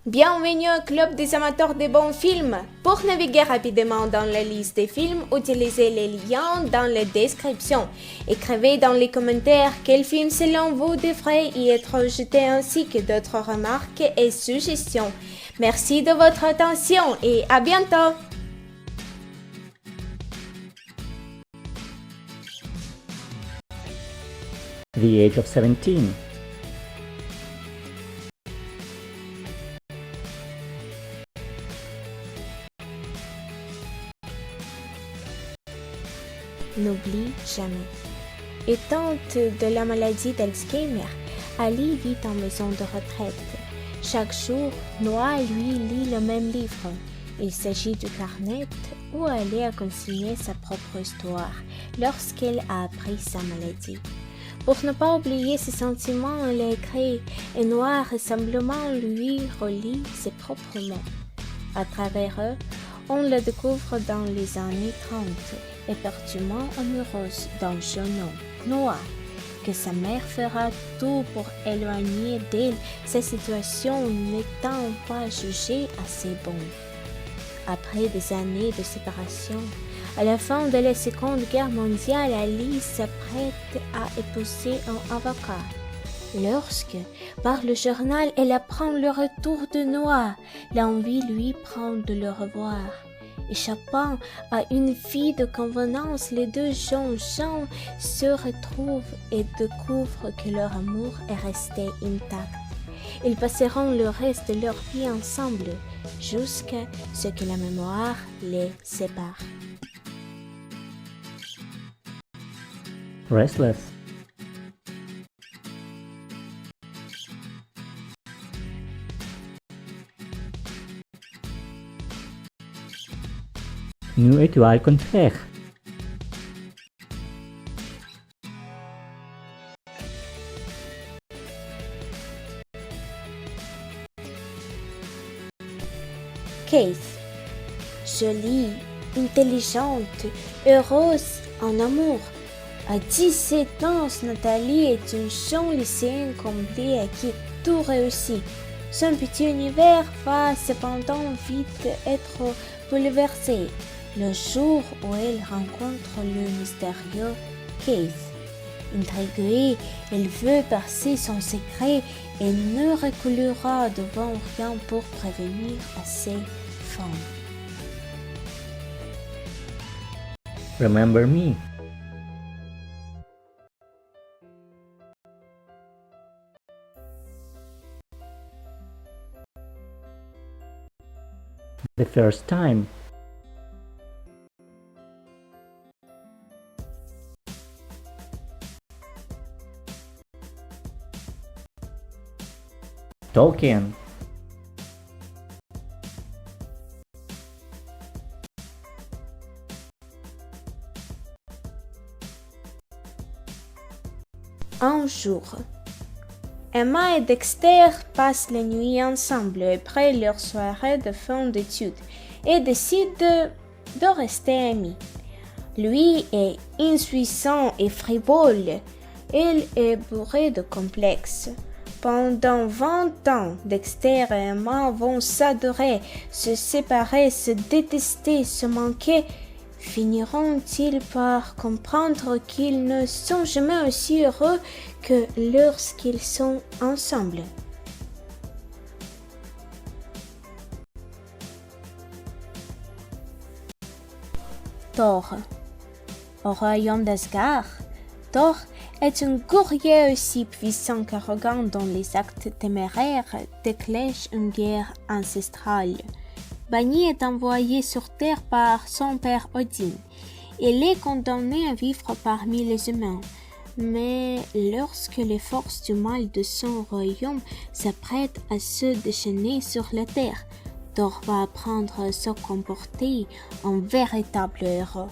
Bienvenue au club des amateurs de bons films. Pour naviguer rapidement dans la liste des films, utilisez les liens dans la description. Écrivez dans les commentaires quel film selon vous devrait y être jeté ainsi que d'autres remarques et suggestions. Merci de votre attention et à bientôt. The Age of 17. N'oublie jamais. Étant de la maladie d'Alzheimer, Ali vit en maison de retraite. Chaque jour, Noah lui lit le même livre. Il s'agit du carnet où elle a consigné sa propre histoire lorsqu'elle a appris sa maladie. Pour ne pas oublier ses sentiments, elle a écrit et Noah simplement lui relit ses propres mots. À travers eux, on le découvre dans les années 30, éperdument amoureuse d'un jeune homme, Noah, que sa mère fera tout pour éloigner d'elle, sa situation n'étant pas jugée assez bonne. Après des années de séparation, à la fin de la Seconde Guerre mondiale, Ali s'apprête à épouser un avocat. Lorsque, par le journal, elle apprend le retour de Noah, l'envie lui prend de le revoir. Échappant à une vie de convenance, les deux jeunes gens se retrouvent et découvrent que leur amour est resté intact. Ils passeront le reste de leur vie ensemble, jusqu'à ce que la mémoire les sépare. Restless. New étoile contraire. Keith, jolie, intelligente, heureuse en amour. À 17 ans, Nathalie est une jeune lycéenne comblée à qui tout réussit. Son petit univers va cependant vite être bouleversé le jour où elle rencontre le mystérieux Keith. Intriguée, elle veut percer son secret et ne reculera devant rien pour prévenir à ses fins. Remember Me. The First Time. Tolkien. Un jour, Emma et Dexter passent la nuit ensemble après leur soirée de fin d'études et décident de rester amis. Lui est insouciant et frivole, elle est bourrée de complexes. Pendant 20 ans, Dexter et Emma vont s'adorer, se séparer, se détester, se manquer. Finiront-ils par comprendre qu'ils ne sont jamais aussi heureux que lorsqu'ils sont ensemble? Thor. Au royaume d'Asgard, Thor est un guerrier aussi puissant qu'arrogant dont les actes téméraires déclenchent une guerre ancestrale. Banni est envoyé sur Terre par son père Odin. Il est condamné à vivre parmi les humains. Mais lorsque les forces du mal de son royaume s'apprêtent à se déchaîner sur la Terre, Thor va apprendre à se comporter en véritable héros.